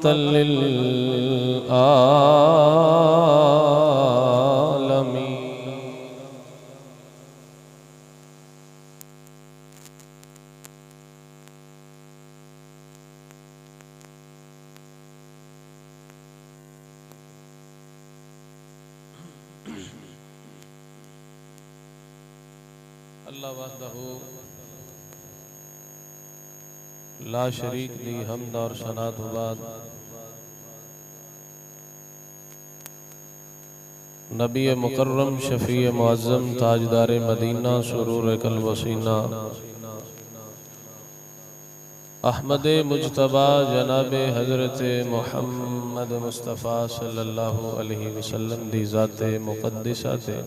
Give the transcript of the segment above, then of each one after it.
रहमतल लिल आलमीन। अल्लाह वहदहू ला शरीक दी हम्द और सना तो बाद नबी मुकर्रम शफी मुअज़्ज़म ताजदार मदीना सुरूर कल वसीना अहमद मुज्तबा जनाब हज़रत मुहम्मद मुस्तफ़ा सल्लल्लाहु अलैहि वसल्लम दी ज़ाते मुक़द्दिसा ते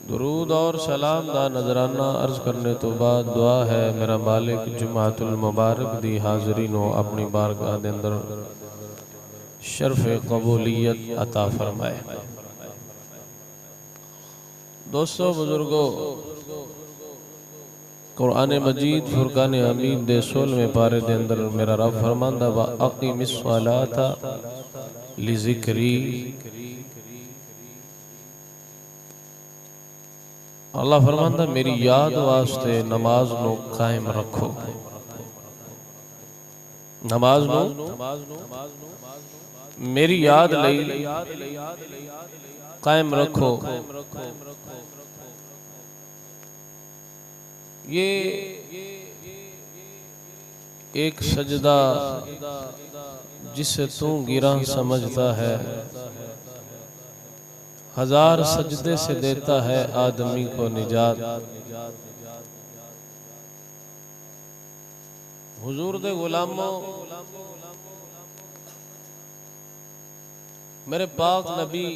दुरूद और सलाम दा नजराना अर्ज करने तो बाद दुआ है मेरा मालिक जुमातुल मुबारक दी हाज़री नो अपनी बारगाह दे अंदर शर्फ कबूलियत अता फरमाए। दोस्तों बुजुर्गों, कुरान मजीद फुरकान हमीद दे 16वें पारे दे अंदर मेरा रब फरमांदा व अक़ीमिस सलाता लिज़िक्री। अल्लाह फरमांदा मेरी याद वास्ते नमाज नो कायम रखो। नमाज नो मेरी याद लई कायम रखो। ये एक सजदा जिसे तू गिरा समझता है, हजार सजदे से देता है आदमी को निजात। हुजूर दे गुलामों, मेरे पाक नबी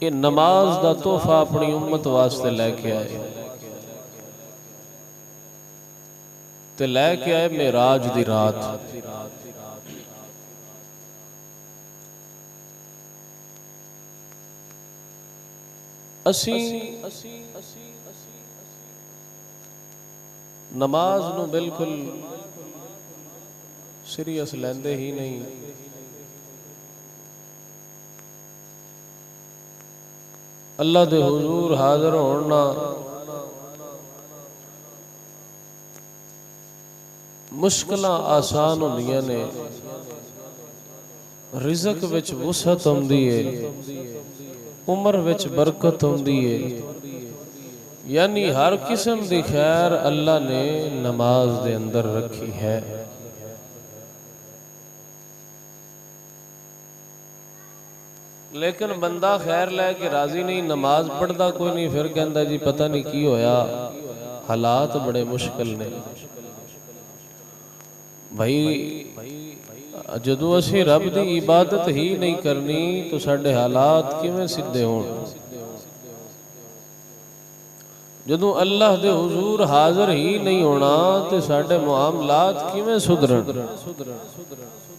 ये नमाज दा तोहफा अपनी उम्मत वास्ते लेके आए, ते लेके आए मेराज दी रात। असी नमाज नू बिल्कुल सीरियस लेंदे ही नहीं। अल्लाह दे हुजूर हाजिर होना मुश्किलां आसान होंदियां ने, रिज़क विच वुसअत होंदी है, उम्र विच बरकत होंदी है, यानी हर किस्म दी खैर अल्लाह ने नमाज दे अंदर रखी है। लेकिन बंदा खैर लैके राजी नहीं, नमाज पढ़ता कोई नहीं, फिर कहता जी पता नहीं की होया, हालात बड़े मुश्किल ने। भाई जदों असी रब दी इबादत ही नहीं करनी तो साडे हालात किवें सीधे होण। जदों अल्लाह दे हुजूर हाजिर ही नहीं होना तो साडे मुआमलात किवें सुधरन।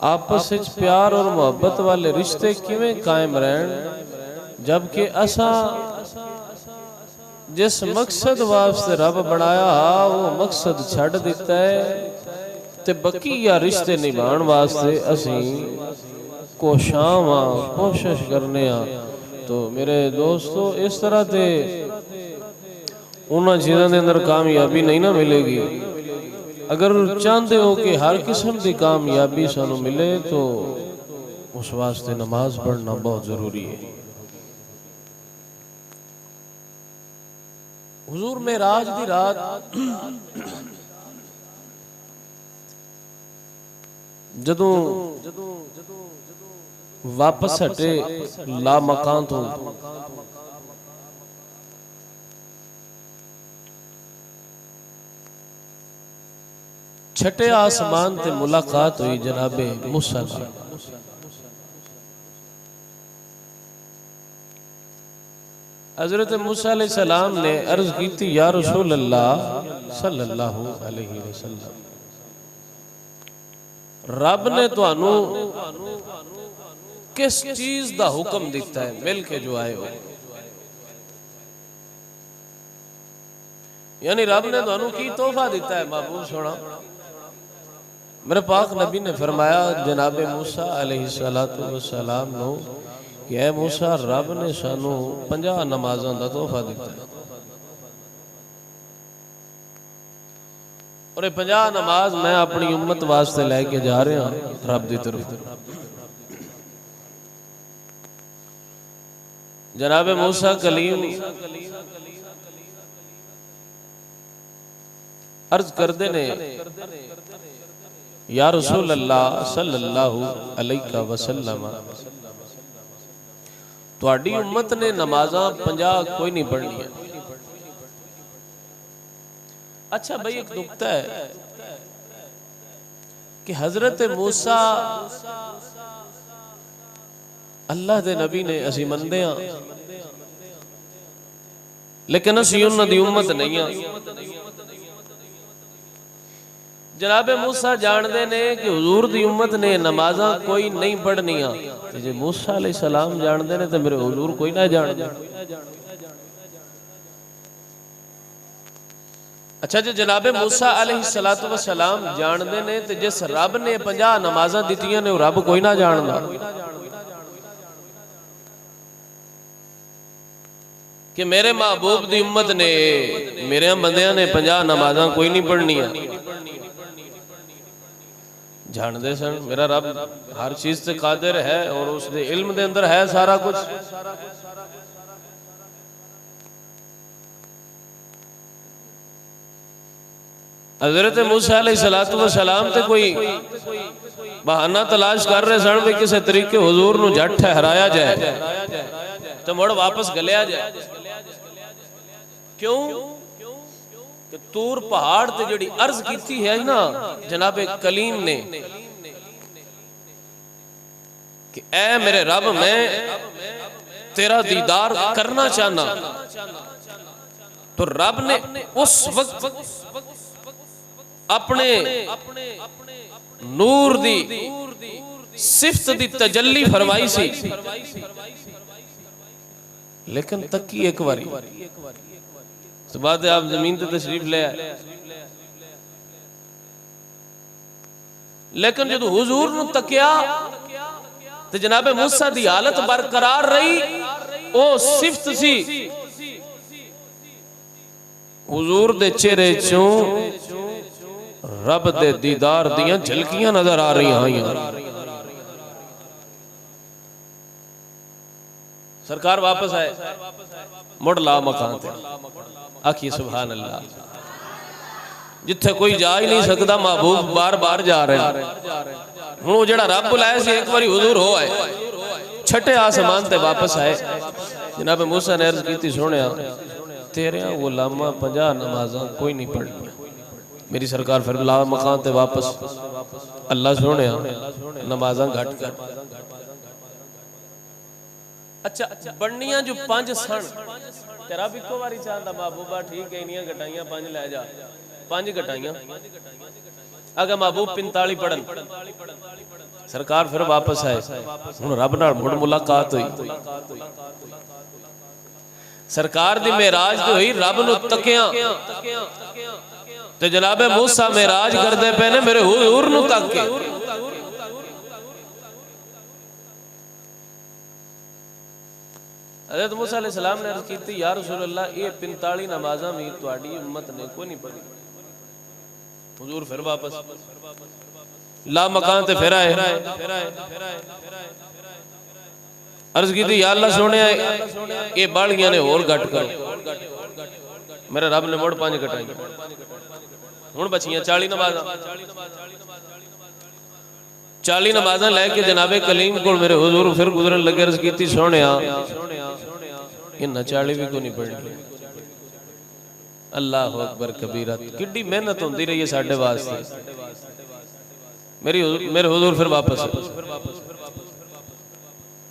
आपस विच प्यार और मोहब्बत वाले रिश्ते किवें कायम रहन, जबकि असा जिस मकसद वास्ते रब बनाया वो मकसद छड़ दिता है, ते बकीया रिश्ते निभाण वास्ते असी कोशिश करने। तो मेरे दोस्तों, इस तरह से उन्हां चीज़ों के अंदर कामयाबी नहीं ना मिलेगी। अगर चाहते हो कि हर किस्म की कामयाबी सानू मिले तो उस वास्ते नमाज पढ़ना बहुत जरूरी है। हुजूर मेराज दी रात जदों वापस हटे ला मकान तो छठे आसमान ते मुलाकात हुई जनाबे मूसा। हजरत मूसा अलैहि सलाम ने अर्ज की थी, या रसूल अल्लाह सल्लल्लाहु अलैहि वसल्लम, रब ने तुहानू किस चीज दा हुक्म दिता है मिल के जो आए हो। यानी रब ने तुहानू की तोहफा दिता है महबूब सोना। मेरे पाक नबी ने फरमाया जनाबे मूसा अलैहिस्सलातु वस्सलाम नो कि ऐ मूसा रब ने सानू 50 नमाज़ों का तोहफा दिता है और 50 नमाज मैं अपनी उम्मत वास्ते लैके जा रहा रब की तरफ। जनाबे मूसा कलीम अर्ज करते ने या रसूल अल्लाह सल्लल्लाहु अलैहि वसल्लम तुहाडी उम्मत ने नमाज़ां 50 कोई नहीं पढ़नी। अच्छा भाई एक नुक्ता है कि हजरत मूसा अल्लाह दे नबी ने असी मनदे हां लेकिन असी उन्हां दी उम्मत नहीं हां। जनाबे मूसा जानते ने कि हुजूर दी उम्मत ने नमाज़ां कोई नहीं पढ़नियां ते जे मूसा अलैहिस्सलाम जानते ने तो मेरे हुजूर कोई ना जानदे। अच्छा जो जनाबे मूसा अलैहिस्सलातु वस्सलाम जानते ने तो जिस रब ने 50 नमाज़ां दित्तियां ने वो रब कोई ना जानदा। कि मेरे महबूब दी उम्मत ने मेरे बंदियां ने 50 नमाज़ां कोई नहीं पढ़नियां जानते सन। मेरा रब हर चीज से कादिर है और उसके इल्म दे अंदर है सारा कुछ। हज़रत मूसा अलैहिस्सलातु वस्सलाम ते कोई बहाना तलाश कर रहे सन भी किसी तरीके हुजूर नूं झट ठहराया जाए तो मुड़ वापस गलिया जाए। क्यों कि तूर पहाड़ ते जिहड़ी अर्ज कीती है ना जनाबे कलीम ने कि ऐ मेरे रब मैं तेरा दीदार करना चाहना, तो रब ने उस वक्त अपने नूर दी सिफत दी तजल्ली फरमाई सी। लेकिन तकी एक बारी तो बाद आप जमीन ते तशरीफ ले आए, लेकिन जो हुजूर नूं तकिया तो जनाबे मूसा दी हालत बरकरार रही। ओ सिफत सी हुजूर दे चेहरे चों रब दे दीदार दियां झलकियां नजर आ रही हैं। सरकार वापस आए मुड़ ला मकान ते आखिए सुभान अल्लाह। जिथे कोई जा ही नहीं सकता महबूब बार बार जा रहे हैं। हुण जेड़ा रब बुलाया सी एक बारी हुजूर हो आए, छठे आसमान ते वापस आए। जनाब मूसा ने अर्ज की सोने तेरे गुलामा 50 नमाज़ां कोई नहीं पढ़नी। मेरी सरकार फिर ला मकान ते वापस अल्लाह सोने नमाज़ां घट कर। अच्छा बननियां जो 5 सन तेरा भी इको बारी चाहता महबूबा ठीक है इनियां घटाइयां 5 लै जा 5 घटाइयां अगर महबूब 45 पढ़न। सरकार फिर वापस आए। हुण रब नाल मुड़ मुलाकात हुई। सरकार दी मेराज ते हुई रब नूं तकिया ते जनाबे मूसा मेराज करदे पे ने मेरे हुजूर नूं तक के। हज़रत मूसा अलैहिस्सलाम ने अर्ज़ की या रसूल अल्लाह ये 45 नमाज़ां भी तुहाडी उम्मत ने कोई नहीं पढ़ी। हुजूर फिर वापस ला मकान ते फिर आए। अर्ज़ की या अल्लाह सोने ये बालियां ने होर घट कर। मेरे रब ने मुड़ 5 घटाई। हुण बचियां 40 नमाज़ां। 40 नमाज़ां लैके जनाबे कलीम को मेरे हुजूर फिर गुजरन लगे। अर्ज़ की सोने इन्ना 40 भी को नहीं पढ़नी। अल्लाह अकबर कबीरा। किड्डी मेहनत होती रही है साडे वास्ते। मेरे हुजूर फिर वापस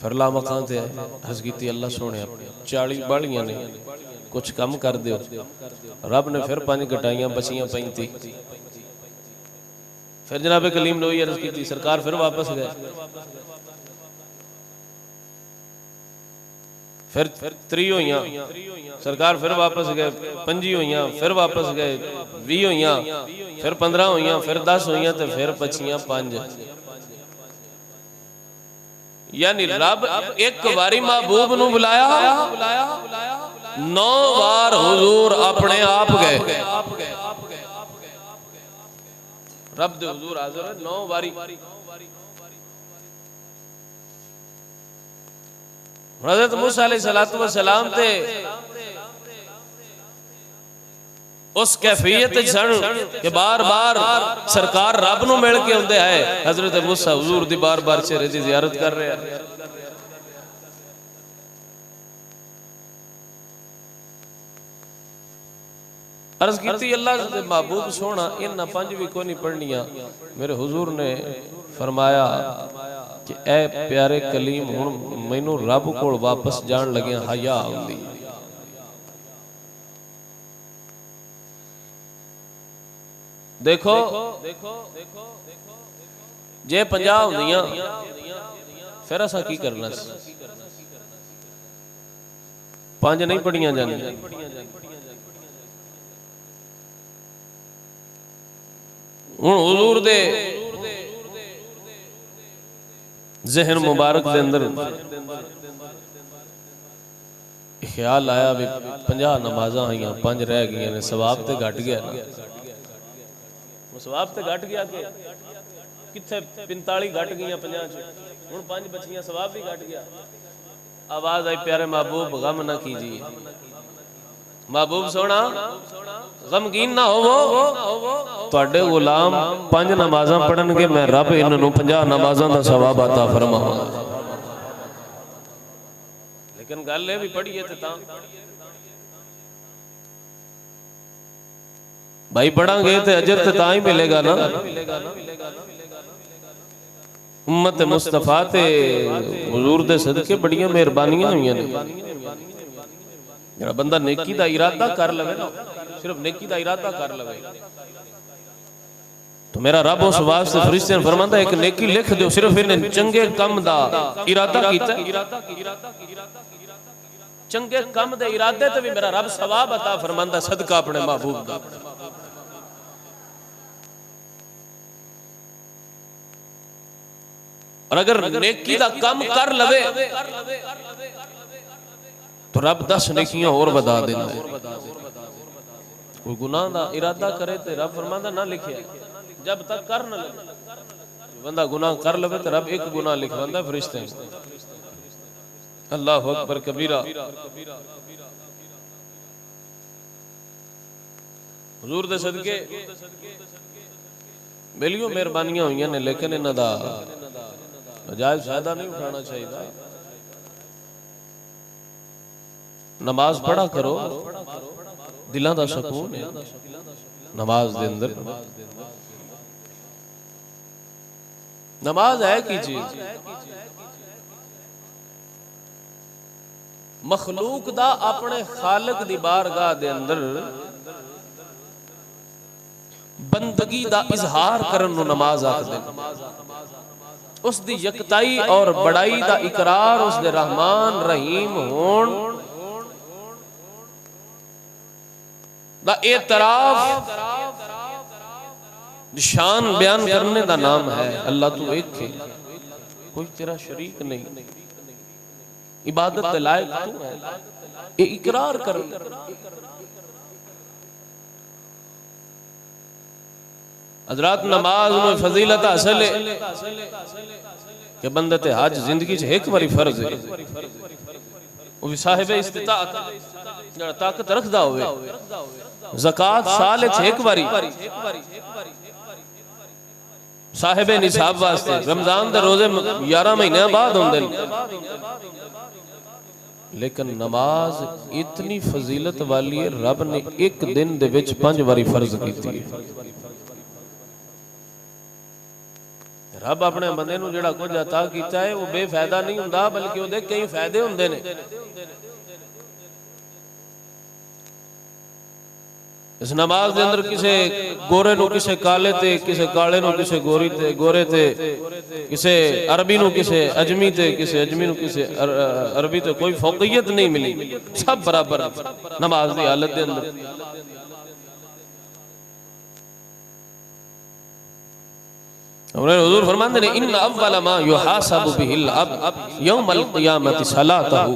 फिर ला मकान ते आए। अर्ज़ की अल्लाह सोने 40 बालियां ने कुछ कम कर दियो। रब ने फिर 5 घटाइयां बचियां 35। फिर जनाबे कलीम ने वही अर्ज़ की सरकार फिर वापस गए। फिर 3 होइयां, सरकार फिर वापस गए, 5 होइयां, फिर वापस गए, 20 होइयां, फिर 15 होइयां, फिर 10 होइयां, तो फिर बचियां 5। यानी रब एक बारी महबूब नूं बुलाया, 9 बार हुजूर अपने आप गए। रब दे हुजूर हाजिर है 9 बारी। हज़रत मूसा अलैहिस्सलातु वस्सलाम ते उस कैफियत सन कि बार बार सरकार रब नूं मिल के आउंदे है। हज़रत मूसा हुजूर दी बार बार चेहरे दी ज़ियारत कर रहे हैं। अर्ज की अल्लाह दे महबूब सोना इन 5 भी कोई नहीं पढ़निया। मेरे हुजूर ने फरमाया कि ए प्यारे कलीम हुण मैनू रब कोल वापस जान लगे हया आउंदी। देखो जे 50 होंदियां फिर असा की करना, 5 नहीं पढ़ियां जांदियां। हुण हुजूर दे ज़हन मुबारक दे अंदर ख्याल आया भी 50 नमाज़ां आईयां, 5 रह गई ने, सवाब ते घट गया ना। सवाब ते घट गया कि किथे 45 घट गई 50 च, हुण 5 बचियां, सवाब भी घट गया। आवाज आई प्यारे महबूब गम ना कीजिए, महबूब सोना गमगीन ना होवो, तुहाडे गुलाम 5 नमाज़ां पढ़नगे, मैं रब इन्हां नूं 50 नमाज़ां दा सवाब अता फरमावांगा। लेकिन गल ये भी पढ़िए ते तां भाई पढ़ांगे तो अजर तो तां ही मिलेगा ना। उम्मत मुस्तफा ते हुजूर दे सदके बड़ियां मेहरबानियां हुई ने। जेड़ा बंदा नेकी दा इरादा कर लवे ना, सिर्फ नेकी दा इरादा कर लवे, तो मेरा रब उस वास्ते फरिश्ते ने फरमांदा एक नेकी लिख दो, सिर्फ इन्हें चंगे काम दा इरादा कीता, चंगे काम दे इरादे ते भी मेरा रब सवाब अता फरमांदा सदका अपने महबूब दा। और अगर नेकी दा काम कर लवे तो रब 10 नेकियां और बता देंदा है। कोई गुनाह दा इरादा करे तो रब फरमांदा ना लिखे, जब तक कर ना लगे। बंदा गुनाह कर लवे तो रब एक गुनाह लिखवांदा फरिश्ते। अल्लाहु अकबर कबीरा। हुजूर दे सदके बेलियो मेहरबानियां हुई ने, लेकिन इन्हां दा नाजायज फायदा नहीं उठाना चाहिए। नमाज पढ़ा करो, दिलों का सुकून है नमाज दे अंदर। नमाज है की चीज, मखलूक दा अपने खालिक दी बारगाह दे अंदर बंदगी दा इजहार करन नूं नमाज आखदे। उस दी यकताई और बड़ाई दा इकरार, उस दे रहमान रहीम होण दा एतराफ, शान बयान करने दा नाम है। अल्लाह तू एक है, कोई तेरा शरीक नहीं, इबादत के लायक तू है, ये इकरार कर। हजरात नमाज में फजीलत हासिल है कि बंदे ते हज जिंदगी च एक बारी फर्ज है। वो भी साहिब इस्तिताअत जड़ा ताकत रखदा होवे। ज़कात साल च एक बारी, साहिब निसाब वास्ते। रमजान दे रोजे 11 महीने बाद होंदे ने। लेकिन नमाज इतनी फजीलत वाली है, रब ने एक दिन दे विच 5 बारी फर्ज कीती है। रब अपने बंदे नूं जिहड़ा कुछ अता कीता है वो बेफायदा नहीं हुंदा, बल्कि उहदे कई फायदे हुंदे ने। इस नमाज के अंदर किसी गोरे नू किसी काले ते, किसी काले नू किसी गोरी ते, गोरे ते, किसी अरबी नू किसी अजमी ते, किसी अजमी नू किसी अरबी ते कोई फौकियत नहीं मिली, सब बराबर नमाज की हालत के अंदर। हुजूर फरमाते ने इन अव्वल मा युहासबु बिहिल अब्द यौमल क़ियामति सलातहु।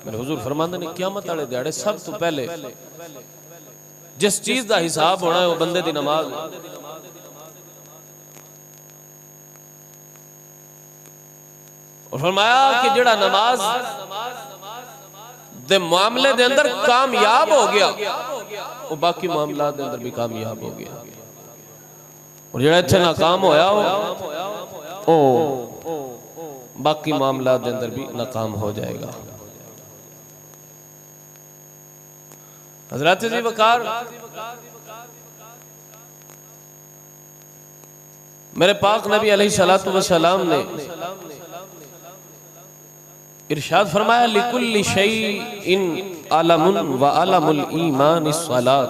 मेरे हुजूर फरमाते ने क़यामत वाले दिहाड़े सब तो पहले जिस चीज का हिसाब होना है वो बंदे की नमाज है। और फरमाया कि जेड़ा नमाज दे मामले दे अंदर कामयाब हो गया वो बाकी मामलात दे अंदर भी कामयाब हो गया, और जेड़ा इत्थे नाकाम होया वो बाकी मामलात दे अंदर भी नाकाम हो जाएगा। हज़रत जी वकार मेरे पाक नबी अलैहिस्सलातु वस्सलाम ने इरशाद फरमाया लिकुल्लि शैइन अलमुन व अलमुल ईमान इस्सलात।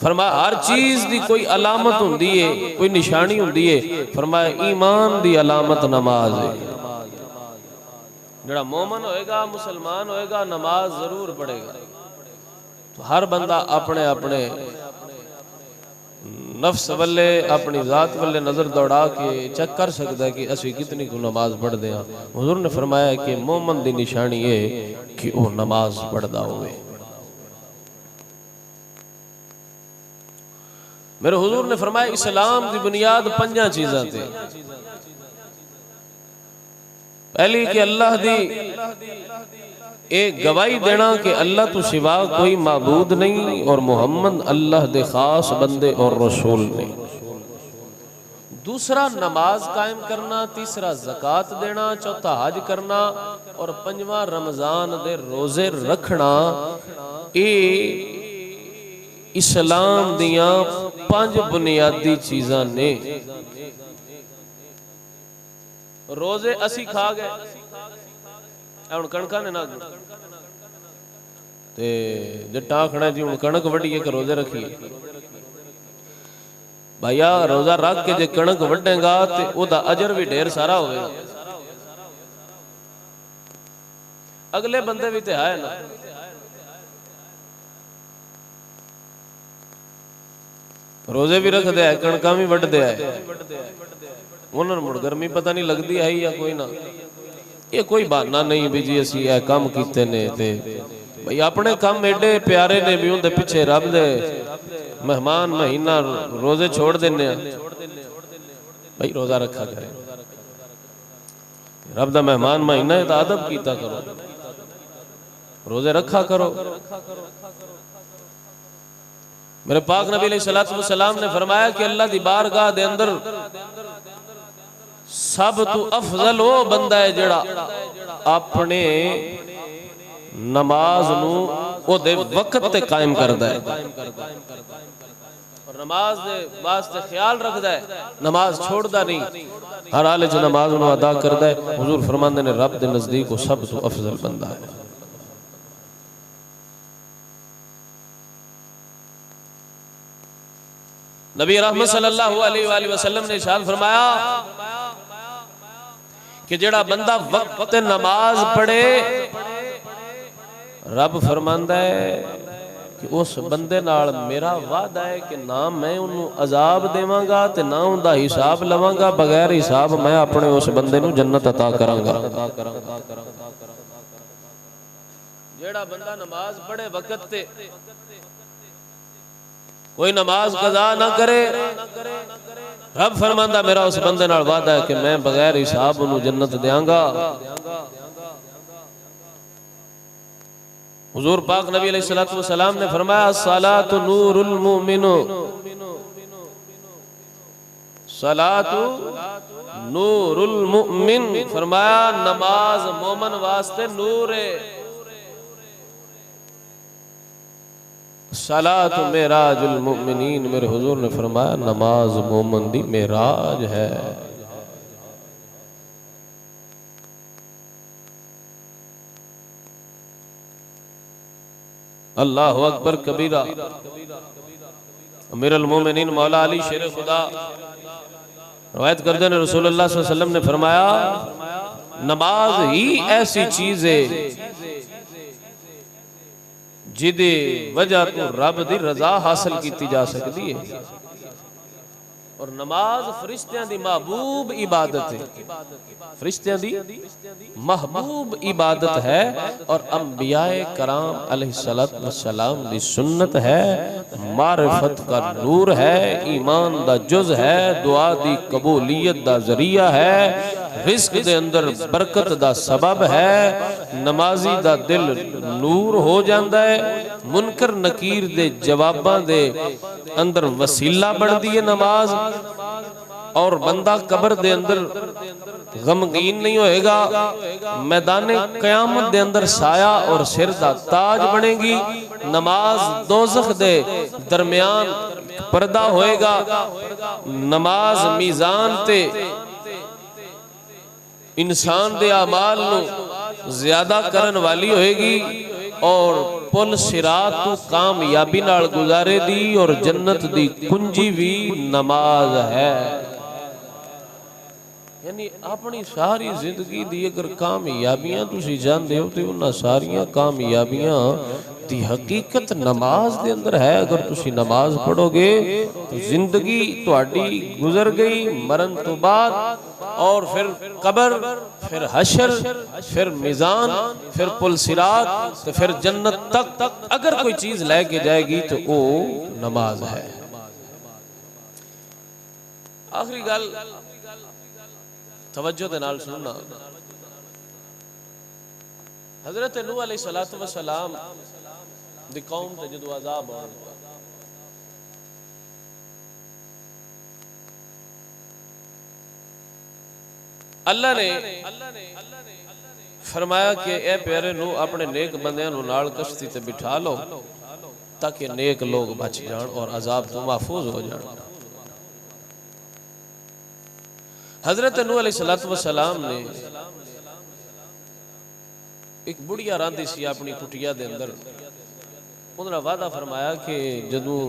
फरमाया हर चीज दी कोई अलामत हुंदी है, कोई निशानी हुंदी है। फरमाया ईमान दी अलामत नमाज है। जेड़ा मोमन होएगा, मुसलमान होएगा, नमाज जरूर पढ़ेगा। तो हर बंदा अपने अपने नफ्स वल्ले, अपनी जात वल्ले नजर दौड़ा के चेक कर सकता है कि असी कितनी को नमाज पढ़ते हैं। हुजूर ने फरमाया कि मोमन दी निशानी है कि वो नमाज पढ़ता होवे। मेरे हुजूर ने फरमाया इस्लाम की बुनियाद 5 चीज़ां थे। पहली कि अल्लाह दी एक गवाही देना कि अल्लाह तो सिवा कोई माबूद नहीं और मोहम्मद अल्लाह दे खास बंदे और रसूल नहीं। दूसरा नमाज कायम करना, तीसरा ज़कात देना, चौथा हज करना और 5वां रमजान दे रोजे रखना। ये इस्लाम दियां 5 बुनियादी चीज़ां ने। रोजे असी खा गए, हुण कणकां ने ना ते जट्टा आखना जी हुण कणक वड्डीए कि रोजे रखिए। भैया रोजा रख के जे कणक वड्डेगा ते ओदा अजर भी ढेर सारा होगा। अगले बंदे भी ते है ना, रोजे भी रखते है, कणकां भी वड्डदे है, उन्होंने मुड़ गर्मी पता नहीं लगती है या कोई ना। ये कोई बहाना नहीं भी जी असी ए काम कीते ने ते भाई अपने काम एडे प्यारे ने भी उनके पिछे रब दे मेहमान महीना रोजे छोड़ देने भाई रोजा रखा करे। रब दा मेहमान महीना है तो अदब कीता करो, रोजे रखा करो। मेरे पाक नबी अलैहिस्सलातु वस्सलाम ने फरमाया कि अल्लाह दी बारगाह दे अंदर सब तो अफजल वो बंदा है जेड़ा अपने नमाज नू ओदे वक्त ते कायम करदा है और नमाज दे वास्ते ख्याल रखदा है, नमाज छोड़दा नहीं, हर हाल च नमाज नू अदा करदा है। हुजूर फरमांदे ने रब दे नजदीक वो सब तो अफजल बंदा है। नबी रहमत सल्लल्लाहु अलैहि वसल्लम ने इरशाद फरमाया कि जेड़ा बंदा वक्त नमाज पढ़े, रब फरमांदा है कि उस बंदे नाल मेरा वादा है कि ना मैं उन्हें अजाब देवांगा ते ना उनका हिसाब लवांगा, बगैर हिसाब मैं अपने उस बंदे नूं जन्नत अता करांगा। जेड़ा बंदा नमाज पढ़े वक्त ते, कोई नमाज कज़ा ना करे, रब फरमांदा मेरा उस बंदे नाल वादा है कि मैं बगैर हिसाब उन्हें जन्नत देंगा। हुजूर पाक नबी अलैहिस्सलातु वस्सलाम ने फरमाया सलातु नूरुल मुमिन, सलातु नूरुल मुमिन, फरमाया नमाज मोमन वास्ते नूर है। सलात मेराजुल मुमिनीन, मेरे हुजूर ने फरमाया नमाज मोमन दी मेराज है। अल्लाहु अकबर कबीरा। अमीरुल मोमिनीन मौला अली शेर खुदा रवायत करते हैं, रसूलुल्लाह सल्लल्लाहु अलैहि वसल्लम ने फरमाया, नमाज ही ऐसी चीज है जिदे वजह तो रब दी रजा हासिल की जा सकती है। और नमाज फरिश्तियां दी महबूब इबादत है, फरिश्तियां दी महबूब इबादत है और अंबियाए कराम अलैहिस्सलातु वस्सलाम दी सुन्नत है, मारिफत का नूर है, ईमान दा जुज है, दुआ दी कबूलियत दा जरिया है, रिस्क दे अंदर बरकत दा सबब है। नमाजी दा दिल नूर हो जाता है, मुनकर नकीर दे जवाबां दे अंदर वसीला बनती है नमाज, और बंदा कब्र दे अंदर गमगीन नहीं होएगा, मैदाने क़यामत दे अंदर साया और सिर दा ताज बनेगी। नमाज दोज़ख दे दरमियान पर्दा होएगा, नमाज मीज़ान ते इंसान दे आमाल नू ज्यादा करन वाली होएगी, और पुल सिरात तू कामयाबी नाल गुजारे दी, और जन्नत दी कुंजी भी नमाज है। यानी अपनी सारी जिंदगी दी अगर कामयाबियां तुसी जानदे हो तो उन्हां सारियां कामयाबियां दी हकीकत नमाज दे अंदर है। अगर तुसी नमाज पढ़ोगे तो जिंदगी तुहाडी गुजर गई, मरण तो बाद, और फिर कब्र, फिर हशर, फिर मीज़ान, फिर पुल सिरात, तो फिर जन्नत तक अगर कोई चीज लेके जाएगी तो वो नमाज है। आखिरी गल तवज्जो दे नाल सुनना। हजरत नूह अलैहिस्सलातु वस्सलाम दी कौम ते जदों अज़ाब आया, अल्लाह ने फरमाया कि ए प्यारे नूह अपने नेक बंदियां नू नाल कश्ती ते बिठा लो ताकि नेक लोग बच जान और अज़ाब तो महफूज हो जान। हजरत नूह अलैहिस्सलातु वस्सलाम ने एक बुढ़िया रांधी सी अपनी कुटिया दे अंदर, उन्होंने वादा फरमाया कि जदों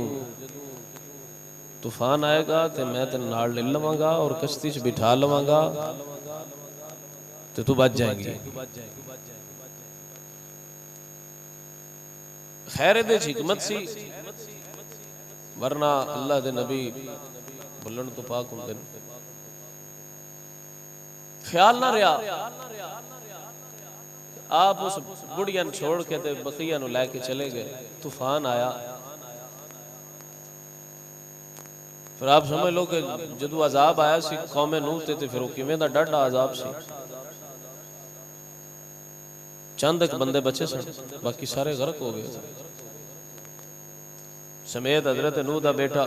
तूफान आएगा तो मैं तेरे नाल ले लवांगा और कश्ती च बिठा लवांगा तो तू बच जाएगी। खैर दे हिकमत सी, वरना अल्लाह दे नबी बुलन तो पाक होंदे, ख्याल ना रहा। आप उस बुढ़िया छोड़ के ते बकिया नु लेके चले गए, तूफान आया। फिर आप समझ लो कि जदों अजाब आया सी कौमे नूह ते फिर वो किवें दा डाढा अजाब सी। चंद एक बंदे बचे सन, बाकी सारे गर्क हो गए समेत हजरत नूह दा बेटा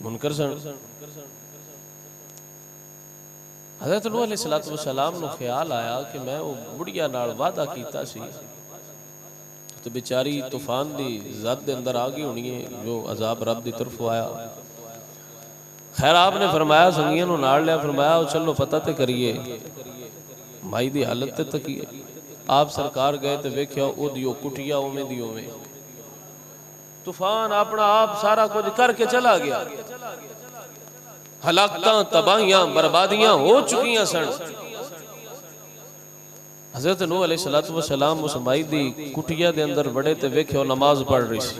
मुनकर सन। हजरत नूह अलैहिस्सलातु वस्सलाम नू ख्याल आया कि मैं वो बुढ़िया नाल वादा कीता सी तो बेचारी तूफान दी ज़द दे अंदर आ गई होनी है, जो अजाब रब दी तरफों आया। खैर आपने फरमाया संगियां नू नाल लिया, फरमाया चलो पता ते करिए माई दी हालत ते तकीए। आप सरकार गए तो वेख्या ओदी कुटिया उवें दी उवें, तूफान अपना आप सारा कुछ करके चला गया, हलाकतां तबाहियां बर्बादियां हो चुकियां सन। हजरत नूह अलैहिस्सलातु वस्सलाम उस माई दी कुटिया दे अंदर बड़े ते वेख्यो नमाज पढ़ रही सी।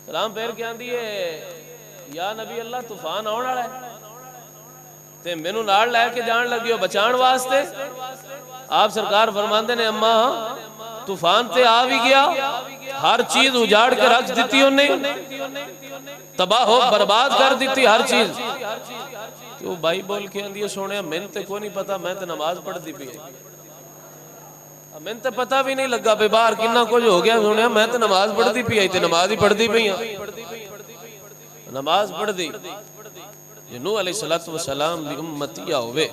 सलाम फेर के आंदी है, या नबी अल्लाह तूफान आने वाला है ते मैनू नाल लैके जान लगी हो बचाण वास्ते। आप सरकार फरमांदे ने अम्मा तूफान ते आ भी गया, हर चीज उजाड़ के रख दी उन्हें, तबाह हो बर्बाद कर दी हर चीज। तो भाई बोल के आंदी सोने मैंने तो को नहीं पता, मैं तो नमाज पढ़ती पी, मैंने तो पता भी नहीं लगा भी बाहर कितना कुछ हो गया। सुने मैं तो नमाज पढ़ती पी आई, नमाज ही पढ़ती पई, नमाज पढ़ती। जे नूह अलैहिस्सलातु वस्सलाम दी उम्मतिया होवे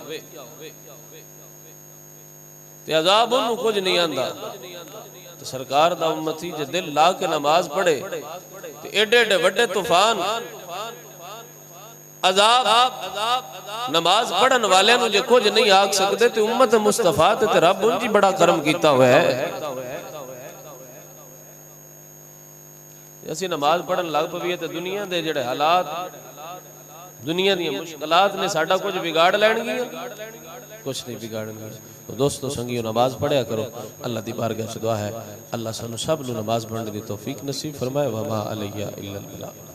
ते अजाब उन्होंने कुछ नहीं आंदा, तो सरकार दा उम्मती जे दिल ला के नमाज पढ़े तो एडे एडे वड्डे तूफान अजाब नमाज पढ़न वाले नु जे कुछ नहीं आख सकते ते उम्मत मुस्तफा ते रब उंज ही बड़ा करम कीता हुआ है। असी नमाज पढ़न लग पवीए ते दुनिया दे जेड़े हालात दुनिया दी मुश्किलात ने साडा कुछ बिगाड़ लैणगी, कुछ नहीं बिगाड़नगी। तो दोस्तों संगियो नमाज पढ़या करो। अल्लाह दी बारगाह च दुआ है अल्लाह सानू सब नू नमाज पढ़ने दी तौफीक नसीब फरमाए। वमा अलैया इल्लल बलाग।